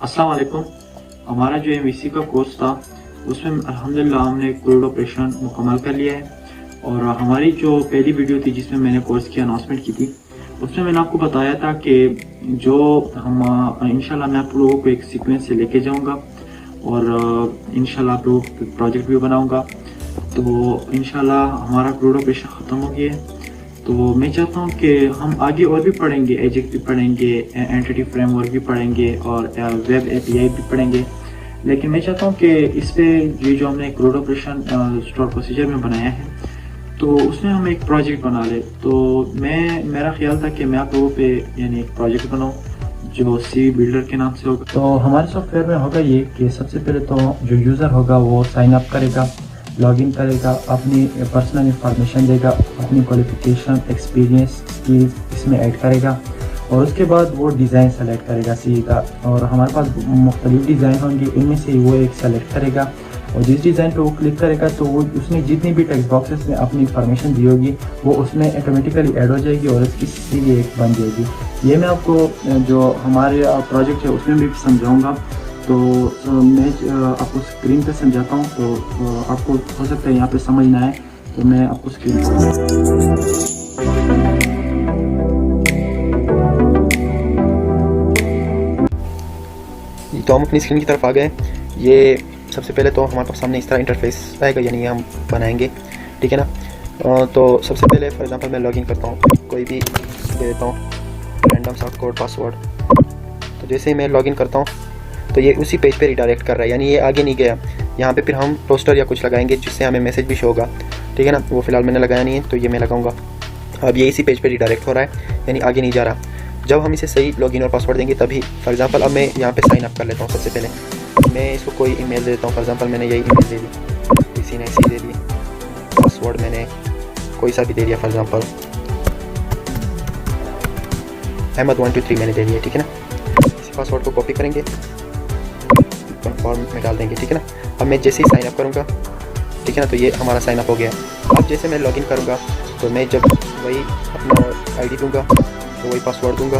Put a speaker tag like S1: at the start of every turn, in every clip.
S1: अस्सलाम वालेकुम। हमारा जो एमवीसी का कोर्स था उसमें अल्हम्दुलिल्लाह हमने कोड ऑपरेशन मुकम्मल कर लिया है। और हमारी जो पहली वीडियो थी जिसमें मैंने कोर्स की अनाउंसमेंट की थी उसमें मैंने आपको बताया था कि जो हम इंशाल्लाह मैं आप लोगों को एक सीक्वेंस से लेके जाऊंगा और इंशाल्लाह आप लोगों को प्रोजेक्ट भी बनाऊंगा। तो इंशाल्लाह हमारा कोड ऑपरेशन ख़त्म हो गया है। तो मैं चाहता हूँ कि हम आगे और भी पढ़ेंगे, एजेक्ट भी पढ़ेंगे, एंटिटी फ्रेमवर्क भी पढ़ेंगे और वेब एपीआई भी पढ़ेंगे। लेकिन मैं चाहता हूँ कि इस पे ये जो हमने कोड ऑपरेशन स्टोर प्रोसीजर में बनाया है तो उसमें हम एक प्रोजेक्ट बना ले। तो मेरा ख्याल था कि मैं आप लोगों पे यानी एक प्रोजेक्ट बनाऊँ जो सी बिल्डर के नाम से होगा। तो हमारे सॉफ्टवेयर में होगा ये कि सबसे पहले तो जो यूज़र होगा वो साइन अप करेगा, लॉगिन करेगा, अपनी पर्सनल इंफॉर्मेशन देगा, अपनी क्वालिफिकेशन, एक्सपीरियंस, स्किल्स इसमें ऐड करेगा और उसके बाद वो डिज़ाइन सेलेक्ट करेगा सी का। और हमारे पास मुख्तलिफ डिज़ाइन होंगे, इनमें से वो एक सेलेक्ट करेगा और जिस डिज़ाइन पे वो क्लिक करेगा तो वो उसने जितनी भी टेक्स्ट बॉक्सेस में अपनी इंफॉर्मेशन दी होगी वो उसमें ऑटोमेटिकली ऐड हो जाएगी और इसकी सी एक बन जाएगी। ये मैं आपको जो हमारे प्रोजेक्ट है उसमें भी समझाऊँगा। तो मैं आपको स्क्रीन पे समझाता हूँ। तो आपको हो सकता है यहाँ पे समझ ना आए तो मैं आपको स्क्रीन
S2: तो हम अपनी स्क्रीन की तरफ आ गए। ये सबसे पहले तो हमारे पास सामने इस तरह इंटरफेस आएगा, यानी ये हम बनाएंगे, ठीक है ना। तो सबसे पहले फॉर एग्जांपल मैं लॉगिन करता हूँ, कोई भी दे देता हूँ रैंडम सा कोड पासवर्ड। तो जैसे ही मैं लॉगिन करता हूँ तो ये उसी पेज पे रिडायरेक्ट कर रहा है, यानी ये आगे नहीं गया। यहाँ पे फिर हम पोस्टर या कुछ लगाएंगे जिससे हमें मैसेज भी शो होगा, ठीक है ना। वो फिलहाल मैंने लगाया नहीं है तो ये मैं लगाऊंगा। अब ये इसी पेज पे रिडायरेक्ट हो रहा है, यानी आगे नहीं जा रहा। जब हम इसे सही लॉगिन और पासवर्ड देंगे तभी, फॉर एग्जांपल अब मैं यहाँ पे साइन अप कर लेता हूँ। सबसे पहले मैं इसको कोई ईमेल दे देता हूँ। फॉर एग्जांपल मैंने यही ईमेल दे दी, किसी ने ऐसी दे दी। पासवर्ड मैंने कोई सा भी दे दिया, फॉर एग्जांपल Ahmed123 मैंने दे दिया, ठीक है ना। इस पासवर्ड को कॉपी करेंगे, फॉर्म में डाल देंगे, ठीक है ना। अब मैं जैसे ही साइन अप करूँगा, ठीक है ना, तो ये हमारा साइन अप हो गया। अब जैसे मैं लॉगिन करूँगा तो मैं जब वही अपना आईडी दूंगा तो वही पासवर्ड दूंगा,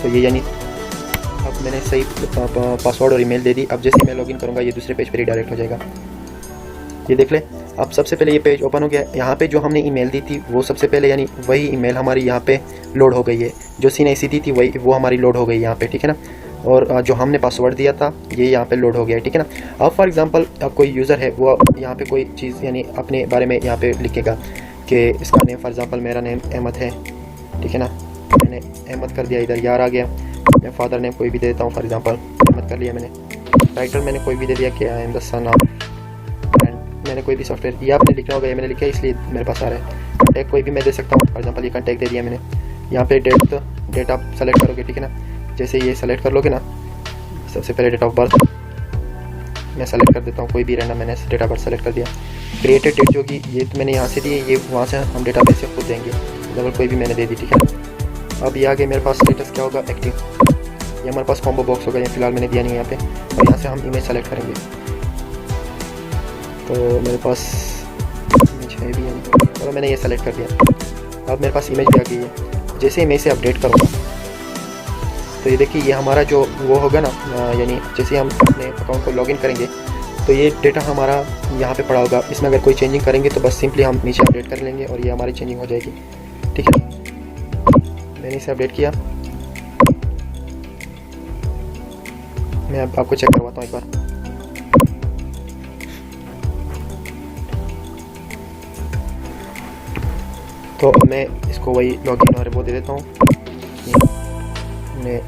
S2: तो ये यानी अब मैंने सही पासवर्ड और ईमेल दे दी। अब जैसे मैं लॉगिन करूँगा ये दूसरे पेज पे रिडायरेक्ट हो जाएगा। ये देख ले, अब सबसे पहले ये पेज ओपन हो गया। यहाँ पे जो हमने ईमेल दी थी वो सबसे पहले, यानी वही ईमेल हमारी यहाँ पे लोड हो गई है। जो सी ने सी दी थी वही वो हमारी लोड हो गई यहाँ पे, ठीक है ना। और जो हमने पासवर्ड दिया था ये यहाँ पे लोड हो गया है, ठीक है ना। अब फॉर एग्जांपल अब कोई यूज़र है वो यहाँ पे कोई चीज़ यानी अपने बारे में यहाँ पे लिखेगा कि इसका नेम, फॉर एग्जांपल मेरा नेम अहमद है, ठीक है ना। मैंने अहमद कर दिया, इधर यार आ गया। मैं फादर नेम कोई भी दे देता हूँ, फॉर एग्जांपल अहमद कर लिया मैंने। टाइटल मैंने कोई भी दे दिया कि आई am the son of, and मैंने कोई भी सॉफ्टवेयर, ये आपने लिखना होगा, ये मैंने लिखा है इसलिए मेरे पास आ रहा है। कॉन्टैक्ट कोई भी मैं दे सकता हूँ, फॉर एग्जांपल ये कॉन्टैक्ट दे दिया मैंने। यहाँ पे डेट आप सेलेक्ट करोगे, ठीक है ना। जैसे ये सेलेक्ट कर लोगे ना, सबसे पहले डेट ऑफ बर्थ मैं सेलेक्ट कर देता हूँ, कोई भी रैंडम मैंने डेट ऑफ बर्थ सेलेक्ट कर दिया। क्रिएटेड डेट जो कि ये तो मैंने यहाँ से दी है, ये वहाँ से हम डेटाबेस से खुद देंगे, मतलब कोई भी मैंने दे दी, ठीक है ना। अब ये आगे मेरे पास स्टेटस क्या होगा, एक्टिव। ये हमारे पास कॉम्बो बॉक्स होगा, ये फिलहाल मैंने दिया नहीं है यहाँ पे। और यहाँ से हम इमेज सेलेक्ट करेंगे, तो मेरे पास इमेज है भी है, और मैंने ये सेलेक्ट कर दिया। अब मेरे पास इमेज भी आ गई है। जैसे ही मैं इसे अपडेट करूँगा तो ये देखिए ये हमारा जो वो होगा ना, यानी जैसे हम अपने अकाउंट को लॉगिन करेंगे तो ये डेटा हमारा यहाँ पे पड़ा होगा। इसमें अगर कोई चेंजिंग करेंगे तो बस सिंपली हम नीचे अपडेट कर लेंगे और ये हमारी चेंजिंग हो जाएगी, ठीक है। मैंने इसे अपडेट किया, मैं अब आपको चेक करवाता हूँ एक बार। तो अब मैं इसको वही लॉगिन और वो दे देता हूँ, मैंने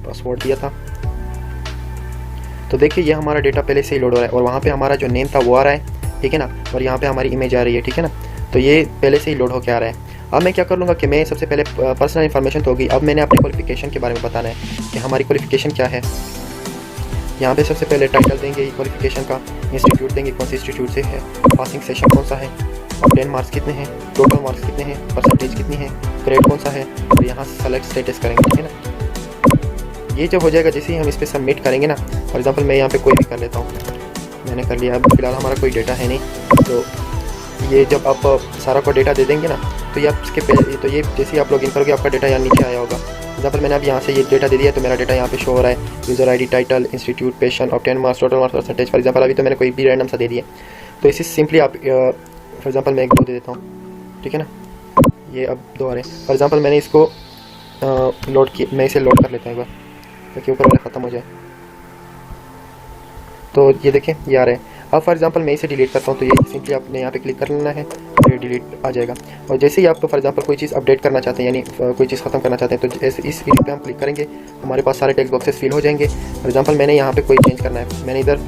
S2: पासवर्ड दिया था। तो देखिए ये हमारा डेटा पहले से ही लोड हो रहा है और वहाँ पे हमारा जो नेम था वो आ रहा है, ठीक है ना। और यहाँ पे हमारी इमेज आ रही है, ठीक है ना। तो ये पहले से ही लोड होकर आ रहा है। अब मैं क्या कर लूँगा कि मैं सबसे पहले पर्सनल इन्फॉर्मेशन तो होगी, अब मैंने अपनी क्वालिफिकेशन के बारे में बताना है कि हमारी क्वालिफिकेशन क्या है। यहाँ पे सबसे पहले टाइटल देंगे क्वालिफिकेशन का, इंस्टीट्यूट देंगे कौन सी इंस्टीट्यूट से है, पासिंग सेशन कौन सा है, और 10 मार्क्स कितने हैं, टोटल मार्क्स कितने हैं, परसेंटेज कितनी है, ग्रेड कौन सा है। तो यहाँ सेलेक्ट स्टेटस करेंगे, ठीक है ना। ये जब हो जाएगा, जैसे ही हम इस पर सबमिट करेंगे ना, फॉर एग्जांपल मैं यहाँ पे कोई भी कर लेता हूँ, मैंने कर लिया। अब फिलहाल हमारा कोई डेटा है नहीं, तो ये जब आप सारा को डेटा दे देंगे ना तो ये आप इसके पहले, तो ये जैसे ही आप लॉगिन करोगे आपका डेटा यहाँ नीचे आया होगा। एग्जाम्पल मैंने अब यहाँ से ये डेटा दे दिया तो मेरा डेटा यहाँ पे शो हो रहा है, user ID, title, institute, patient, obtain marks, total marks, percentage. For example अभी तो मैंने कोई भी रैंडम सा दे दिया, तो इसी सिंपली आप फॉर एग्जाम्पल मैं एक 2 दे देता हूँ, ठीक है ना। ये अब 2 आ रहे हैं। फॉर एग्जाम्पल मैंने इसको लोड किया, मैं इसे लोड कर लेता हूँ एक बार ताकि ऊपर वाला ख़त्म हो जाए। तो ये देखें ये आ रहे हैं। अब फॉर एग्जांपल मैं इसे डिलीट करता हूँ तो ये सिंपली आपने यहाँ पे क्लिक कर लेना है और ये डिलीट आ जाएगा। और जैसे ही आप फॉर एग्जांपल कोई चीज़ अपडेट करना चाहते हैं, यानी कोई चीज़ ख़त्म करना चाहते हैं, तो इस एडिट पे हम क्लिक करेंगे, हमारे पास सारे टेक्स्ट बॉक्सेस फिल हो जाएंगे। फॉर एग्जांपल मैंने यहाँ पे कोई चेंज करना है, मैंने इधर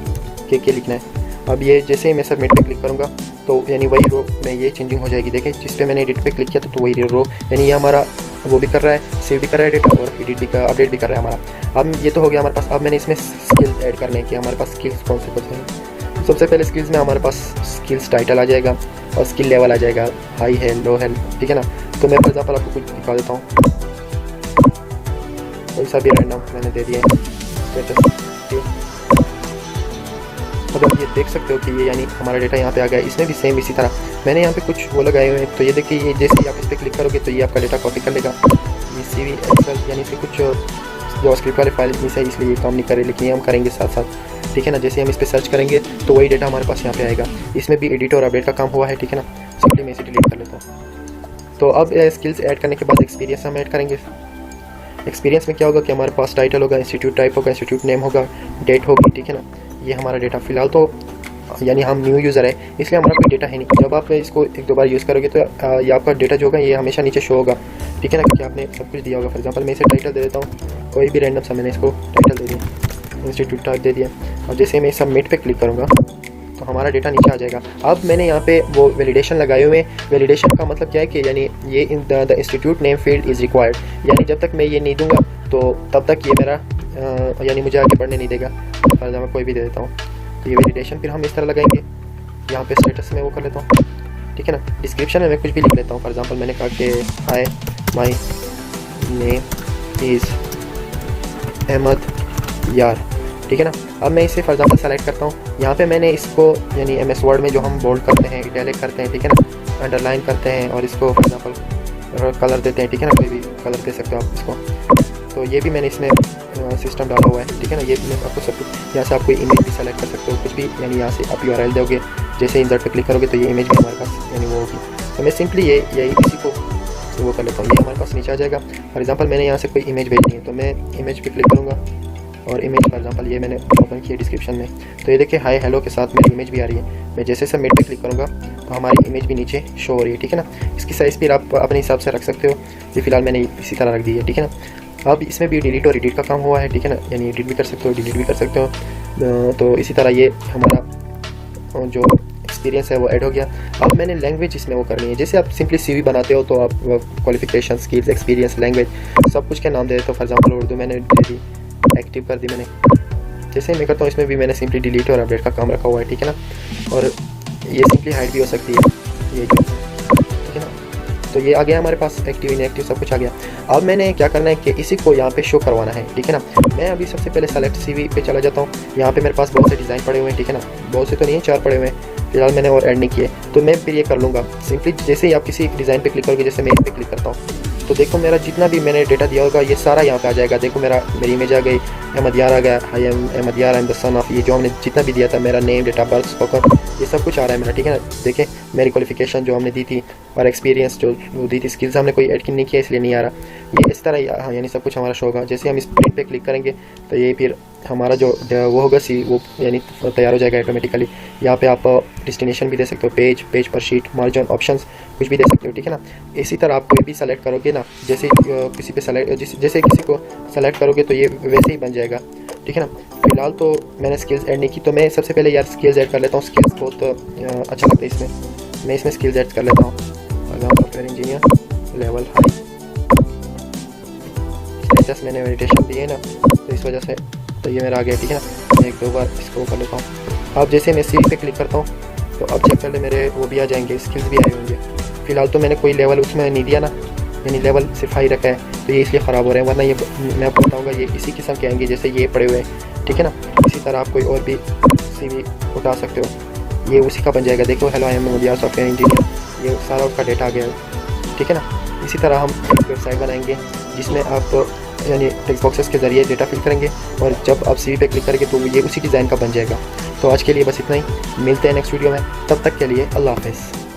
S2: के लिखना है। अब ये जैसे ही मैं सबमिट पे क्लिक करूँगा तो यानी वही रो में ये चेंजिंग हो जाएगी। देखें जिस पे मैंने एडिट पे क्लिक किया तो वही रो, यानी ये हमारा वो भी कर रहा है, सेव भी कर रहा है डेटा और एडिट भी अपडेट भी कर रहा है हमारा। अब ये तो हो गया हमारे पास। अब मैंने इसमें स्किल्स ऐड करने की, हमारे पास स्किल्स कौन से हैं। सबसे पहले स्किल्स में हमारे पास स्किल्स टाइटल आ जाएगा और स्किल लेवल आ जाएगा, हाई है, लो है, ठीक है ना। तो मैं फॉर एग्जाम्पल आपको कुछ दिखा देता हूँ, कोई सा भी रैंडम मैंने दे दिया है। अब आप ये देख सकते हो कि ये यानी हमारा डेटा यहाँ पे आ गया। इसमें भी सेम इसी तरह मैंने यहाँ पे कुछ वो लगाए हुए हैं। तो ये देखिए ये जैसे ही आप इस पर क्लिक करोगे तो ये आपका डेटा कॉपी कर लेगा। ये CV एक्सेल यानी इसके कुछ जो स्क्रिप्ट वाले फाइल में से इसलिए ये काम नहीं करे, लेकिन ये हम करेंगे साथ साथ, ठीक है ना। जैसे हम इस पर सर्च करेंगे तो वही डेटा हमारे पास यहाँ पे आएगा। इसमें भी एडिट और अपडेट का काम हुआ है, ठीक है ना। सिंपली मैं इसे डिलीट कर लेता हूँ। तो अब स्किल्स ऐड करने के बाद एक्सपीरियंस हम ऐड करेंगे। एक्सपीरियंस में क्या होगा कि हमारे पास टाइटल होगा, इंस्टीट्यूट टाइप होगा, इंस्टीट्यूट नेम होगा, डेट होगी, ठीक है ना। ये हमारा डेटा फिलहाल तो यानी हम न्यू यूज़र है इसलिए हमारा कोई डेटा है नहीं। जब आप इसको 1-2 बार यूज़ करोगे तो ये आपका डेटा जो होगा ये हमेशा नीचे शो होगा, ठीक है ना, क्योंकि आपने सब कुछ दिया होगा। फॉर एग्जांपल मैं इसे टाइटल दे देता हूँ, कोई भी रैंडम सा मैंने इसको टाइटल दे दिया, इंस्टीट्यूट टाइप दे दिया। और जैसे मैं सबमिट पे क्लिक करूँगा तो हमारा डेटा नीचे आ जाएगा। अब मैंने यहाँ पे वो वैलिडेशन लगाए हुए हैं। वैलिडेशन का मतलब क्या है कि यानी ये the institute name field is required, यानी जब तक मैं ये नहीं दूंगा तो तब तक ये मेरा यानी मुझे आगे बढ़ने नहीं देगा। फॉर एग्जाम्पल कोई भी दे देता हूँ तो ये वैलिडेशन फिर हम इस तरह लगाएंगे। यहाँ पे स्टेटस में वो कर लेता हूँ, ठीक है ना। डिस्क्रिप्शन में मैं कुछ भी लिख लेता हूँ। फॉर एग्जांपल मैंने कहा कि hi my name is Ahmed यार, ठीक है ना। अब मैं इसे फॉर एग्जांपल सेलेक्ट करता हूँ। यहाँ पे मैंने इसको यानी MS वर्ड में जो हम बोल्ड करते हैं, इटैलिक करते हैं, ठीक है ना, अंडरलाइन करते हैं और इसको फॉर एग्जांपल कलर देते हैं, ठीक है ना, कोई भी कलर दे सकते हो आप इसको। तो ये भी मैंने इसमें सिस्टम डाला हुआ है, ठीक है ना। ये मैं आपको सब कुछ यहाँ से आप कोई इमेज भी सेलेक्ट कर सकते हो, कुछ भी, यानी यहाँ से आप URL दोगे, जैसे इंसर्ट पे क्लिक करोगे तो ये इमेज भी हमारे पास यानी वो होगी। तो मैं सिंपली यही इसी को वो कर लेता हूँ, ये हमारे पास नीचे आ जाएगा। फॉर एग्जांपल मैंने यहाँ से कोई इमेज भेजनी है तो मैं इमेज पे क्लिक करूँगा और इमेज फॉर एग्जांपल ये मैंने ओपन किया डिस्क्रिप्शन में, तो ये देखिए हाय हेलो के साथ मेरी इमेज भी आ रही है। मैं जैसे सबमिट पे क्लिक करूँगा तो हमारी इमेज भी नीचे शो हो रही है, ठीक है ना। इसकी साइज़ फिर आप अपने हिसाब से रख सकते हो, ये फिलहाल मैंने इसी तरह रख दी है, ठीक है ना। अब इसमें भी डिलीट और एडिट का काम हुआ है, ठीक है ना, यानी एडिट भी कर सकते हो, डिलीट भी कर सकते हो। तो इसी तरह ये हमारा जो एक्सपीरियंस है वो ऐड हो गया। अब मैंने लैंग्वेज इसमें वो करनी है। जैसे आप सिंपली CV बनाते हो तो आप क्वालिफिकेशन, स्किल्स, एक्सपीरियंस, लैंग्वेज सब कुछ के नाम दे देते हो। फॉर एग्जांपल उर्दू मैंने दे दी, एक्टिव कर दी मैंने। जैसे मैं करता हूँ इसमें भी मैंने सिंपली डिलीट और अपडेट का काम रखा हुआ है, ठीक है ना। और ये सिंपली हाइड भी हो सकती है, ये ठीक है ना। तो ये आ गया हमारे पास, एक्टिव, इनएक्टिव सब कुछ आ गया। अब मैंने क्या करना है कि इसी को यहाँ पे शो करवाना है, ठीक है ना। मैं अभी सबसे पहले सेलेक्ट CV पे चला जाता हूँ। यहाँ पे मेरे पास बहुत से डिज़ाइन पड़े हुए हैं, ठीक है ना, बहुत से तो नहीं, 4 पड़े हुए हैं फिलहाल, मैंने और ऐड नहीं किए। तो मैं फिर ये कर लूँगा सिंपली, जैसे ही आप किसी डिज़ाइन पे क्लिक करोगे, जैसे मैं इस पर क्लिक करता हूँ तो देखो मेरा जितना भी मैंने डेटा दिया होगा ये सारा यहाँ पे आ जाएगा। देखो मेरी इमेज आ गई, अहमद यार आ गया, हाई अहमद यार, I am the son of, ये जो हमने जितना भी दिया था, मेरा name, date of birth, spoken, ये सब कुछ आ रहा है मेरा, ठीक है ना। देखें मेरी क्वालिफिकेशन जो हमने दी थी और एक्सपीरियंस जो दी थी, स्किल्स हमने कोई ऐड नहीं किया इसलिए नहीं आ रहा। ये इस तरह हाँ, यानी सब कुछ हमारा शो होगा। जैसे हम इस प्रिंट पे क्लिक करेंगे तो ये फिर हमारा जो वो होगा वो यानी तैयार हो जाएगा ऑटोमेटिकली। यहाँ पे आप डेस्टिनेशन भी दे सकते हो, पेज पर शीट, मार्जिन, ऑप्शंस कुछ भी दे सकते हो, ठीक है ना। इसी तरह आप कोई भी सेलेक्ट करोगे ना, जैसे किसी पे जैसे किसी को सेलेक्ट करोगे तो ये वैसे ही बन जाएगा, ठीक है ना। फिलहाल तो मैंने स्किल्स ऐड नहीं की, तो मैं सबसे पहले यार स्किल्स ऐड कर लेता हूँ। स्किल्स बहुत अच्छा लगता है इसमें, मैं इसमें स्किल्स ऐड कर लेता हूँ। Software engineer level high, status मैंने मेडिटेशन दी है ना तो इस वजह से तो ये मेरा आ गया, ठीक है ना। मैं 1-2 बार इसको कर लेता हूँ। अब जैसे मैं CV पे क्लिक करता हूँ तो अब चेक कर ले मेरे वो भी आ जाएंगे, स्किल्स भी आए होंगे। फिलहाल तो मैंने कोई लेवल उसमें नहीं दिया ना, यानी लेवल सिर्फ हाई रखा है, तो ये इसलिए ख़राब हो रहे हैं, वरना ये मैं आपको बताऊँगा ये इसी किस्म के आएंगे जैसे ये पड़े हुए हैं, ठीक है ना। इसी तरह आप कोई और भी CV उठा सकते हो, ये उसी का बन जाएगा। देखो हेलो आई एम अहमद यार सॉफ्टवेयर इंजीनियर, ये सारा उसका डेटा आ गया है, ठीक है ना। इसी तरह हम एक वेबसाइट बनाएंगे जिसमें आप यानी टेक्स्ट बॉक्सेस के ज़रिए डेटा फिल करेंगे और जब आप CV पे क्लिक करेंगे तो ये उसी डिज़ाइन का बन जाएगा। तो आज के लिए बस इतना ही, मिलते हैं नेक्स्ट वीडियो में, तब तक के लिए अल्लाह हाफ़िज़।